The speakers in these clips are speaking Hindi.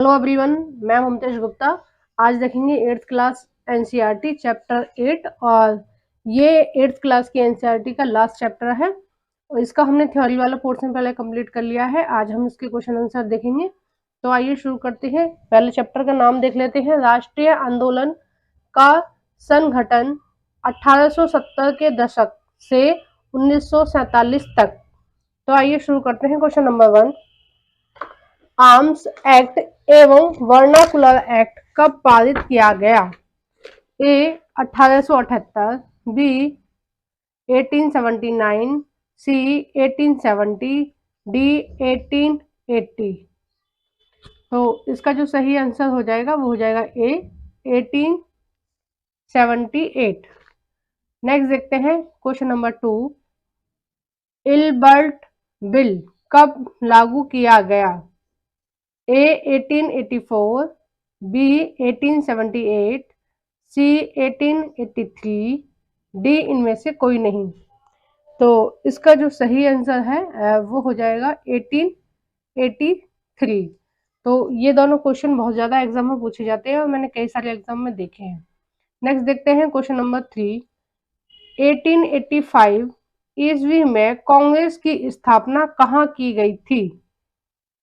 हेलो एवरीवन, मैं मुमताज गुप्ता। आज देखेंगे 8th क्लास एनसीईआरटी चैप्टर 8 और ये 8th क्लास की एनसीईआरटी का लास्ट चैप्टर है और इसका हमने थ्योरी वाला पोर्शन पहले कंप्लीट कर लिया है। आज हम इसके क्वेश्चन आंसर देखेंगे। तो आइए शुरू करते हैं। पहले चैप्टर का नाम देख लेते हैं। राष्ट्रीय आंदोलन का संगठन 1870 के दशक से 1947 तक। तो आइए शुरू करते हैं। क्वेश्चन नंबर 1, आर्म्स एक्ट एवं वर्नाकुलर एक्ट कब पारित किया गया? ए 1878, बी 1879, सी 1870, डी 1880। तो इसका जो सही आंसर हो जाएगा वो हो जाएगा ए 1878। नेक्स्ट देखते हैं क्वेश्चन नंबर 2, इल्बर्ट बिल कब लागू किया गया? ए 1884, बी 1878, सी 1883, डी इनमें से कोई नहीं। तो इसका जो सही आंसर है वो हो जाएगा 1883। तो ये दोनों क्वेश्चन बहुत ज़्यादा एग्जाम में पूछे जाते हैं और मैंने कई सारे एग्जाम में देखे हैं। नेक्स्ट देखते हैं क्वेश्चन नंबर 3, 1885 ईस्वी में कांग्रेस की स्थापना कहाँ की गई थी?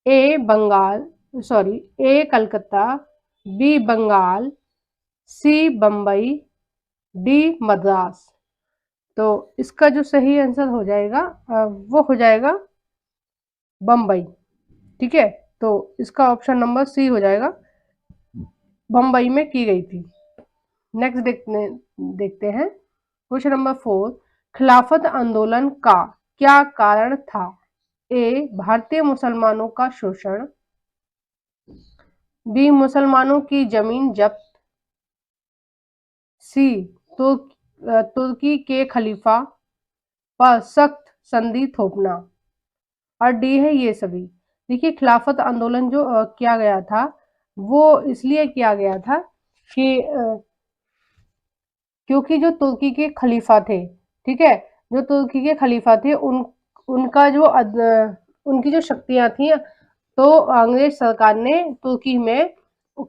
ए कलकत्ता, बी बंगाल, सी बम्बई, डी मद्रास। तो इसका जो सही आंसर हो जाएगा वो हो जाएगा बम्बई। ठीक है, तो इसका ऑप्शन नंबर सी हो जाएगा, बम्बई में की गई थी। नेक्स्ट देखते हैं क्वेश्चन नंबर 4, खिलाफत आंदोलन का क्या कारण था? ए भारतीय मुसलमानों का शोषण, बी मुसलमानों की जमीन जब्त, सी तुर्की के खलीफा पर सख्त संधि थोपना, और डी है ये सभी। देखिए, खिलाफत आंदोलन जो किया गया था वो इसलिए किया गया था कि क्योंकि जो तुर्की के खलीफा थे, ठीक है, जो तुर्की के खलीफा थे उनका जो उनकी जो शक्तियां थी, तो अंग्रेज सरकार ने तुर्की में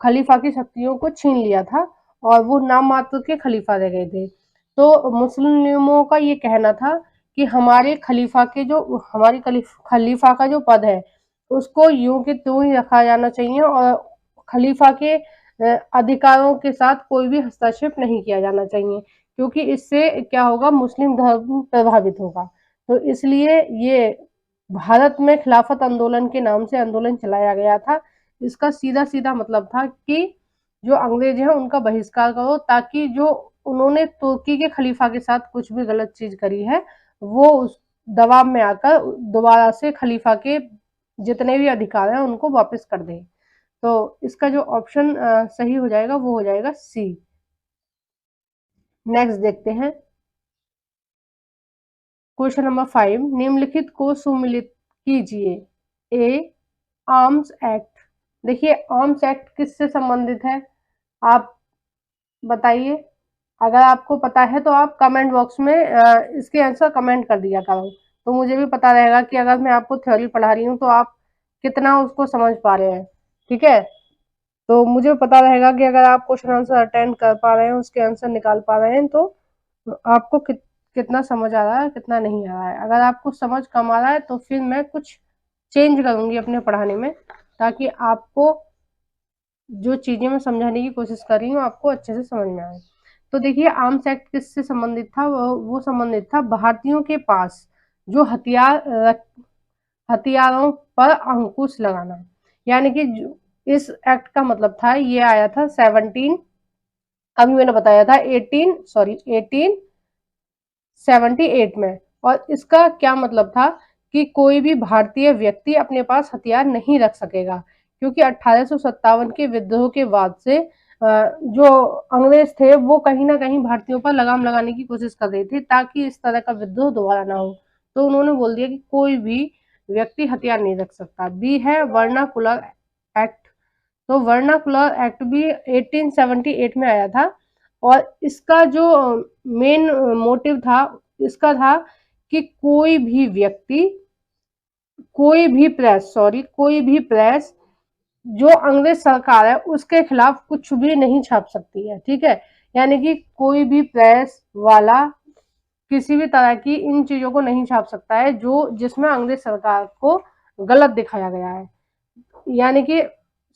खलीफा की शक्तियों को छीन लिया था और वो नाम मात्र के खलीफा रह गए थे। तो मुस्लिमों का ये कहना था कि हमारे खलीफा के जो हमारी खलीफा का जो पद है उसको यूं के त्यों ही रखा जाना चाहिए और खलीफा के अधिकारों के साथ कोई भी हस्तक्षेप नहीं किया जाना चाहिए, क्योंकि इससे क्या होगा, मुस्लिम धर्म प्रभावित होगा। तो इसलिए ये भारत में खिलाफत आंदोलन के नाम से आंदोलन चलाया गया था। इसका सीधा सीधा मतलब था कि जो अंग्रेज हैं उनका बहिष्कार करो, ताकि जो उन्होंने तुर्की के खलीफा के साथ कुछ भी गलत चीज करी है वो उस दबाव में आकर दोबारा से खलीफा के जितने भी अधिकार हैं उनको वापस कर दें। तो इसका जो ऑप्शन सही हो जाएगा वो हो जाएगा सी। नेक्स्ट देखते हैं क्वेश्चन नंबर 5, निम्नलिखित को सुमिलित कीजिए। ए आर्म्स एक्ट। देखिए, आर्म्स एक्ट किससे संबंधित है, आप बताइए। अगर आपको पता है तो आप कमेंट बॉक्स में इसके आंसर कमेंट कर दिया करो, तो मुझे भी पता रहेगा कि अगर मैं आपको थ्योरी पढ़ा रही हूँ तो आप कितना उसको समझ पा रहे हैं। ठीक है, तो मुझे पता रहेगा कि अगर आप क्वेश्चन आंसर अटेंड कर पा रहे हैं, उसके आंसर निकाल पा रहे हैं, तो आपको कितना समझ आ रहा है, कितना नहीं आ रहा है। अगर आपको समझ कम आ रहा है तो फिर मैं कुछ चेंज करूंगी अपने पढ़ाने में, ताकि आपको जो चीजें मैं समझाने की कोशिश कर रही हूँ आपको अच्छे से समझ में आए। तो देखिए, आर्म्स एक्ट किससे संबंधित था? वो संबंधित था भारतीयों के पास जो हथियारों पर अंकुश लगाना। यानी कि इस एक्ट का मतलब था, ये आया था 17, अभी मैंने बताया था 1878 में। और इसका क्या मतलब था कि कोई भी भारतीय व्यक्ति अपने पास हथियार नहीं रख सकेगा, क्योंकि 1857 के विद्रोह के बाद से जो अंग्रेज थे वो कहीं ना कहीं भारतीयों पर लगाम लगाने की कोशिश कर रहे थे ताकि इस तरह का विद्रोह दोबारा ना हो। तो उन्होंने बोल दिया कि कोई भी व्यक्ति हथियार नहीं रख सकता। बी है वर्नाकुलर एक्ट। तो वर्नाकुलर एक्ट भी 1878 में आया था और इसका जो मेन मोटिव था, इसका था कि कोई भी व्यक्ति, कोई भी प्रेस जो अंग्रेज सरकार है उसके खिलाफ कुछ भी नहीं छाप सकती है, ठीक है। यानी कि कोई भी प्रेस वाला किसी भी तरह की इन चीजों को नहीं छाप सकता है जो जिसमें अंग्रेज सरकार को गलत दिखाया गया है। यानी कि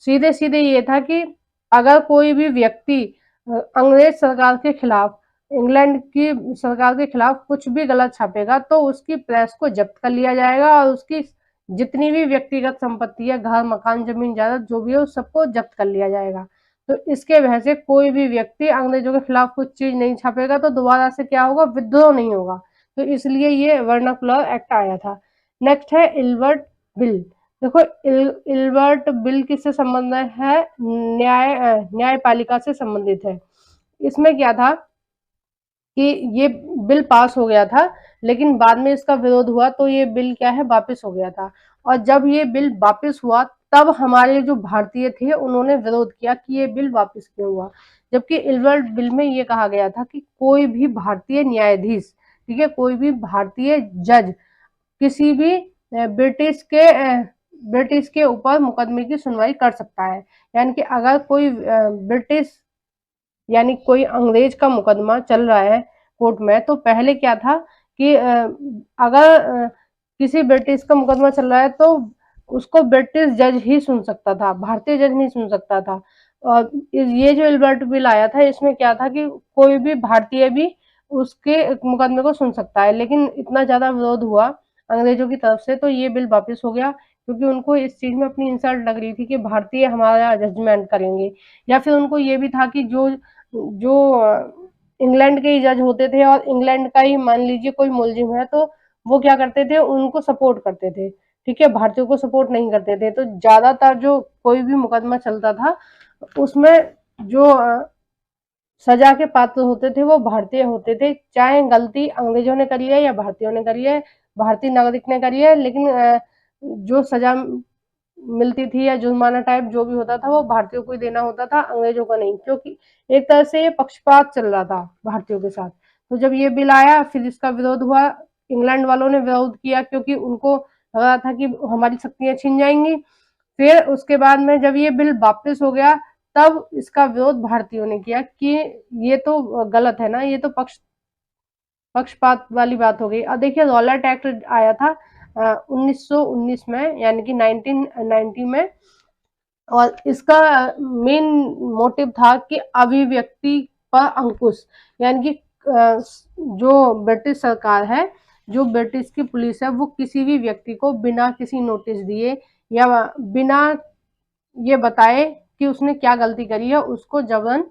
सीधे सीधे ये था कि अगर कोई भी व्यक्ति अंग्रेज सरकार के खिलाफ, इंग्लैंड की सरकार के खिलाफ कुछ भी गलत छापेगा तो उसकी प्रेस को जब्त कर लिया जाएगा और उसकी जितनी भी व्यक्तिगत संपत्ति है, घर मकान जमीन जायदाद जो भी है, उस सबको जब्त कर लिया जाएगा। तो इसके वजह से कोई भी व्यक्ति अंग्रेजों के खिलाफ कुछ चीज नहीं छापेगा तो दोबारा से क्या होगा, विद्रोह नहीं होगा। तो इसलिए ये वर्नाकुलर एक्ट आया था। नेक्स्ट है इल्बर्ट बिल। देखो इल्बर्ट बिल किससे संबंधित है, न्यायपालिका से संबंधित है। इसमें क्या था कि ये बिल पास हो गया था लेकिन बाद में इसका विरोध हुआ तो ये बिल क्या है, वापस हो गया था। और जब ये बिल वापस हुआ तब हमारे जो भारतीय थे उन्होंने विरोध किया कि ये बिल वापस क्यों हुआ। जबकि इल्बर्ट बिल में ये कहा गया था कि कोई भी भारतीय न्यायाधीश, ठीक है, कोई भी भारतीय जज किसी भी ब्रिटिश के ऊपर मुकदमे की सुनवाई कर सकता है। यानी कि अगर कोई ब्रिटिश यानी कोई अंग्रेज का मुकदमा चल रहा है कोर्ट में, तो पहले क्या था कि अगर किसी ब्रिटिश का मुकदमा चल रहा है तो उसको ब्रिटिश जज ही सुन सकता था, भारतीय जज नहीं सुन सकता था। और ये जो इल्बर्ट बिल आया था इसमें क्या था कि कोई भी भारतीय भी उसके मुकदमे को सुन सकता है। लेकिन इतना ज्यादा विरोध हुआ अंग्रेजों की तरफ से तो ये बिल वापस हो गया, क्योंकि उनको इस चीज में अपनी इंसल्ट लग रही थी कि भारतीय हमारा जजमेंट करेंगे। या फिर उनको ये भी था कि जो जो इंग्लैंड के ही जज होते थे और इंग्लैंड का ही मान लीजिए कोई मुलजिम है तो वो क्या करते थे, उनको सपोर्ट करते थे, ठीक है, भारतीयों को सपोर्ट नहीं करते थे। तो ज्यादातर जो कोई भी मुकदमा चलता था उसमें जो सजा के पात्र होते थे वो भारतीय होते थे, चाहे गलती अंग्रेजों ने करी है या भारतीयों ने करी है, भारतीय नागरिक ने करी है, लेकिन जो सजा मिलती थी या जुर्माना टाइप जो भी होता था वो भारतीयों को ही देना होता था, अंग्रेजों को नहीं, क्योंकि एक तरह से ये पक्षपात चल रहा था भारतीयों के साथ। तो जब ये बिल आया फिर इसका विरोध हुआ, इंग्लैंड वालों ने विरोध किया क्योंकि उनको लग रहा था कि हमारी शक्तियां छिन जाएंगी। फिर उसके बाद में जब ये बिल वापस हो गया तब इसका विरोध भारतीयों ने किया कि ये तो गलत है ना, ये तो पक्षपात वाली बात हो गई। अब देखिए रॉलेट एक्ट आया था 1919 में, यानी कि 1990 में। और इसका मेन मोटिव था कि अभिव्यक्ति पर अंकुश, यानी कि जो ब्रिटिश सरकार है, जो ब्रिटिश की पुलिस है, वो किसी भी व्यक्ति को बिना किसी नोटिस दिए या बिना ये बताए कि उसने क्या गलती करी है उसको जबरन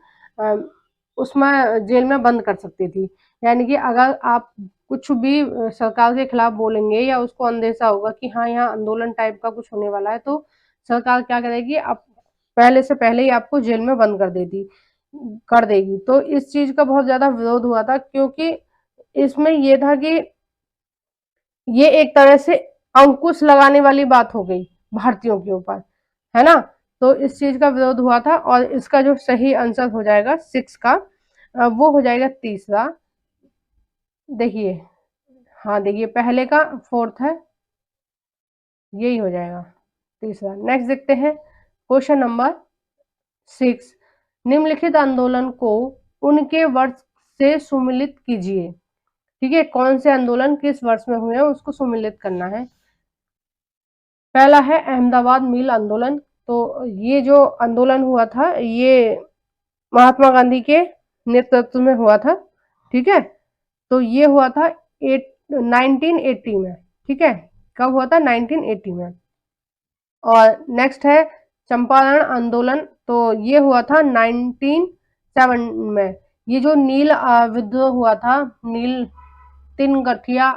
उसमें जेल में बंद कर सकती थी। यानी कि अगर आप कुछ भी सरकार के खिलाफ बोलेंगे या उसको अंदेशा होगा कि हाँ यहाँ आंदोलन टाइप का कुछ होने वाला है तो सरकार क्या करेगी, आप पहले से पहले ही आपको जेल में बंद कर देगी। तो इस चीज का बहुत ज्यादा विरोध हुआ था क्योंकि इसमें ये था कि ये एक तरह से अंकुश लगाने वाली बात हो गई भारतीयों के ऊपर, है ना। तो इस चीज का विरोध हुआ था और इसका जो सही आंसर हो जाएगा 6 का, वो हो जाएगा तीसरा। देखिए, हाँ देखिए पहले का 4th है, यही हो जाएगा तीसरा। नेक्स्ट देखते हैं क्वेश्चन नंबर 6। निम्नलिखित आंदोलन को उनके वर्ष से सुमिलित कीजिए, ठीक है, कौन से आंदोलन किस वर्ष में हुए हैं उसको सुमिलित करना है। पहला है अहमदाबाद मिल आंदोलन। तो ये जो आंदोलन हुआ था ये महात्मा गांधी के नेतृत्व में हुआ था, ठीक है। तो ये हुआ था 1980 में, ठीक है, कब हुआ था, 1980 में। और नेक्स्ट है चंपारण आंदोलन। तो ये हुआ था 1907 में। ये जो नील विद्रोह हुआ था, नील तीन गठिया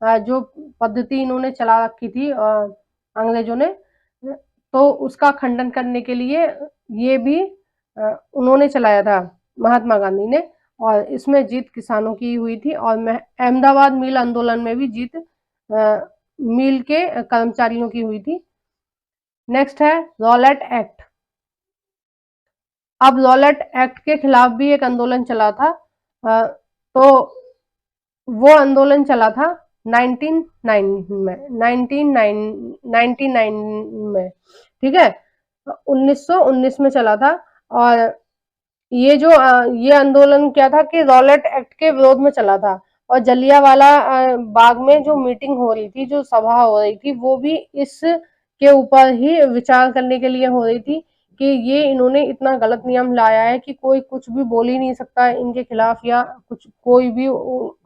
जो पद्धति इन्होंने चला रखी थी अंग्रेजों ने, तो उसका खंडन करने के लिए ये भी उन्होंने चलाया था, महात्मा गांधी ने। और इसमें जीत किसानों की हुई थी और अहमदाबाद मिल आंदोलन में भी जीत मिल के कर्मचारियों की हुई थी। नेक्स्ट है रॉलेट एक्ट। अब रॉलेट एक्ट के खिलाफ भी एक आंदोलन चला था, तो वो आंदोलन चला था 1999 में, ठीक है। 1919 में चला था। और ये आंदोलन क्या था कि रॉलेट एक्ट के विरोध में चला था। और जलियांवाला बाग में जो मीटिंग हो रही थी, जो सभा हो रही थी, वो भी इस के ऊपर ही विचार करने के लिए हो रही थी कि ये इन्होंने इतना गलत नियम लाया है कि कोई कुछ भी बोल ही नहीं सकता इनके खिलाफ, या कुछ कोई भी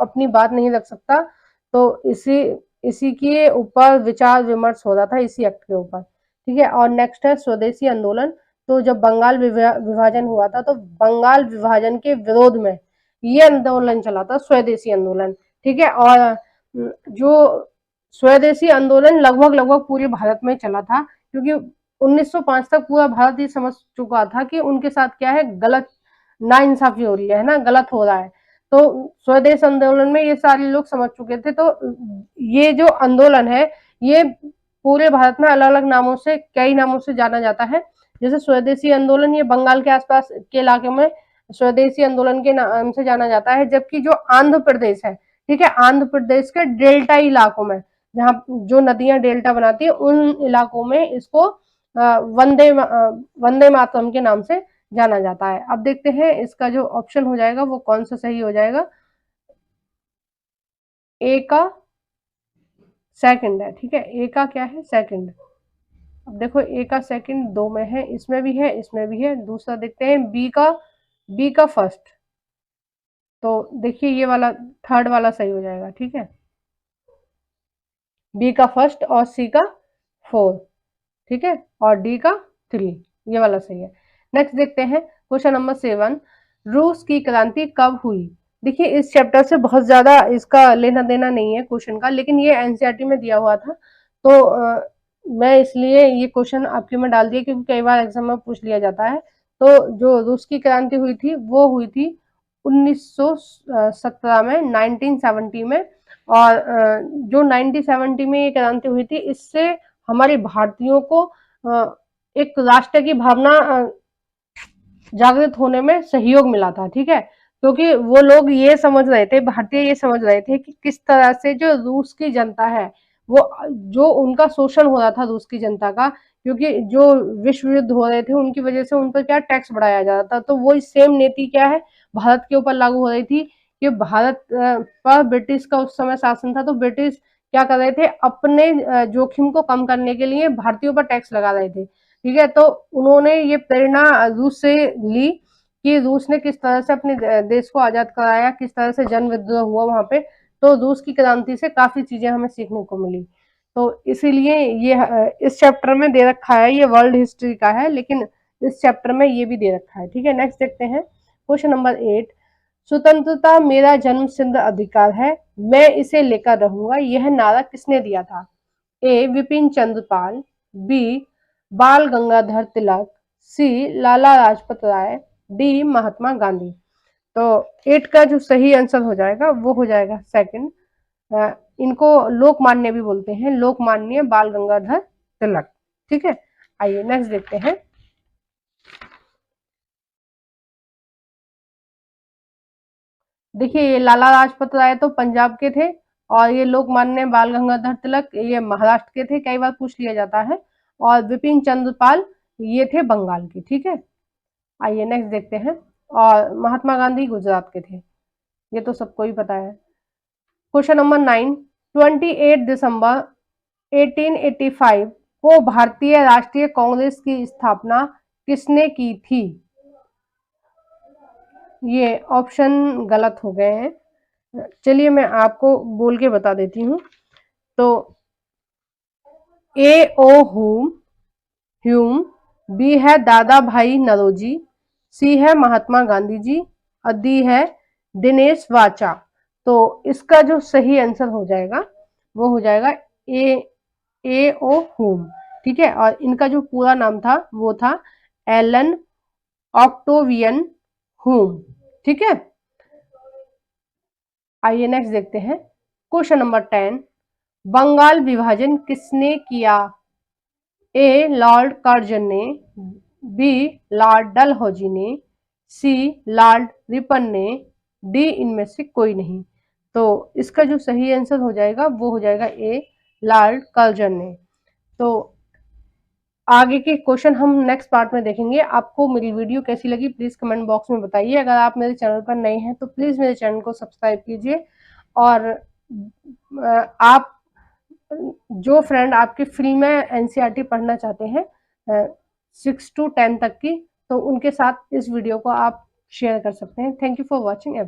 अपनी बात नहीं रख सकता। तो इसी इसी के ऊपर विचार विमर्श हो रहा था, इसी एक्ट के ऊपर। ठीक है, और नेक्स्ट है स्वदेशी आंदोलन। तो जब बंगाल विभाजन हुआ था, तो बंगाल विभाजन के विरोध में ये आंदोलन चला था, स्वदेशी आंदोलन। ठीक है, और जो स्वदेशी आंदोलन लगभग लगभग पूरे भारत में चला था, क्योंकि 1905 तक पूरा भारत ये समझ चुका था कि उनके साथ क्या है, गलत नाइंसाफी हो रही है ना, गलत हो रहा है। तो स्वदेश आंदोलन में ये सारे लोग समझ चुके थे। तो ये जो आंदोलन है, ये पूरे भारत में अलग अलग नामों से, कई नामों से जाना जाता है। जैसे स्वदेशी आंदोलन ये बंगाल के आसपास के इलाके में स्वदेशी आंदोलन के नाम से जाना जाता है। जबकि जो आंध्र प्रदेश है, ठीक है, आंध्र प्रदेश के डेल्टा इलाकों में, जहाँ जो नदियां डेल्टा बनाती है, उन इलाकों में इसको वंदे मातरम के नाम से जाना जाता है। अब देखते हैं इसका जो ऑप्शन हो जाएगा वो कौन सा सही हो जाएगा। ए का सेकंड है। ठीक है, ए का क्या है, सेकंड। अब देखो ए का सेकंड दो में है, इसमें भी है, इसमें भी है। दूसरा देखते हैं बी का फर्स्ट। तो देखिए ये वाला थर्ड वाला सही हो जाएगा। ठीक है, बी का फर्स्ट और सी का फोर। ठीक है, और डी का थ्री, ये वाला सही है। नेक्स्ट देखते हैं क्वेश्चन नंबर 7, रूस की क्रांति कब हुई। देखिए इस चैप्टर से बहुत ज्यादा इसका लेना देना नहीं है क्वेश्चन का, लेकिन ये एनसीईआरटी में दिया हुआ था, तो मैं इसलिए ये क्वेश्चन आपके में डाल दिया, क्योंकि कई बार एग्जाम में पूछ लिया जाता है। तो जो रूस की क्रांति हुई थी वो हुई थी 1917 में, 1970 में। और जो 1970 में ये क्रांति हुई थी, इससे हमारे भारतीयों को एक राष्ट्र की भावना जागृत होने में सहयोग मिला था। ठीक है, क्योंकि वो लोग ये समझ रहे थे, भारतीय ये समझ रहे थे कि किस तरह से जो रूस की जनता है, वो जो उनका शोषण हो रहा था रूस की जनता का, क्योंकि जो विश्व युद्ध हो रहे थे उनकी वजह से उन पर क्या टैक्स बढ़ाया जा रहा था। तो वो सेम नीति क्या है, भारत के ऊपर लागू हो रही थी कि भारत पर ब्रिटिश का उस समय शासन था। तो ब्रिटिश क्या कर रहे थे, अपने जोखिम को कम करने के लिए भारतीयों पर टैक्स लगा रहे थे। ठीक है, तो उन्होंने ये प्रेरणा रूस से ली कि रूस ने किस तरह से अपने देश को आजाद कराया, किस तरह से जन विद्रोह हुआ वहां पे। तो रूस की क्रांति से काफी चीजें हमें सीखने को मिली। तो इसीलिए ये इस चैप्टर में दे रखा है, ये वर्ल्ड हिस्ट्री का है, लेकिन इस चैप्टर में ये भी दे रखा है। ठीक है, नेक्स्ट देखते हैं क्वेश्चन नंबर 8, स्वतंत्रता मेरा जन्म सिद्ध अधिकार है, मैं इसे लेकर रहूंगा, यह नारा किसने दिया था। ए विपिन चंद्र पाल, बी बाल गंगाधर तिलक, सी लाला लाजपत राय, डी महात्मा गांधी। तो 8 का जो सही आंसर हो जाएगा वो हो जाएगा सेकंड। इनको लोकमान्य भी बोलते हैं, लोकमान्य बाल गंगाधर तिलक। ठीक है, आइए नेक्स्ट देखते हैं। देखिए ये लाला लाजपत राय तो पंजाब के थे, और ये लोकमान्य बाल गंगाधर तिलक ये महाराष्ट्र के थे, कई बार पूछ लिया जाता है। और विपिन चंद्र पाल ये थे बंगाल के। ठीक है, आइए नेक्स्ट देखते हैं। और महात्मा गांधी गुजरात के थे, ये तो सबको ही पता है। क्वेश्चन नंबर 9, 28 दिसंबर 1885 को भारतीय राष्ट्रीय कांग्रेस की स्थापना किसने की थी। ये ऑप्शन गलत हो गए हैं, चलिए मैं आपको बोल के बता देती हूँ। तो ए ओ ह्यूम, बी है दादा भाई नरोजी, सी है महात्मा गांधी जी, और डी है दिनेश वाचा। तो इसका जो सही आंसर हो जाएगा वो हो जाएगा ए ओ ह्यूम। ठीक है, और इनका जो पूरा नाम था वो था एलन ऑक्टोवियन ह्यूम। ठीक है, आइए नेक्स्ट देखते हैं क्वेश्चन नंबर 10, बंगाल विभाजन किसने किया। ए लॉर्ड कर्जन ने, बी लॉर्ड डलहौजी ने, सी लॉर्ड रिपन ने, डी इनमें से कोई नहीं। तो इसका जो सही आंसर हो जाएगा वो हो जाएगा ए लॉर्ड कर्जन ने। तो आगे के क्वेश्चन हम नेक्स्ट पार्ट में देखेंगे। आपको मेरी वीडियो कैसी लगी प्लीज़ कमेंट बॉक्स में बताइए। अगर आप मेरे चैनल पर नए हैं तो प्लीज़ मेरे चैनल को सब्सक्राइब कीजिए। और आप जो फ्रेंड आपके फ्री में एनसीईआरटी पढ़ना चाहते हैं 6 to 10 तक की, तो उनके साथ इस वीडियो को आप शेयर कर सकते हैं। Thank you for watching everyone.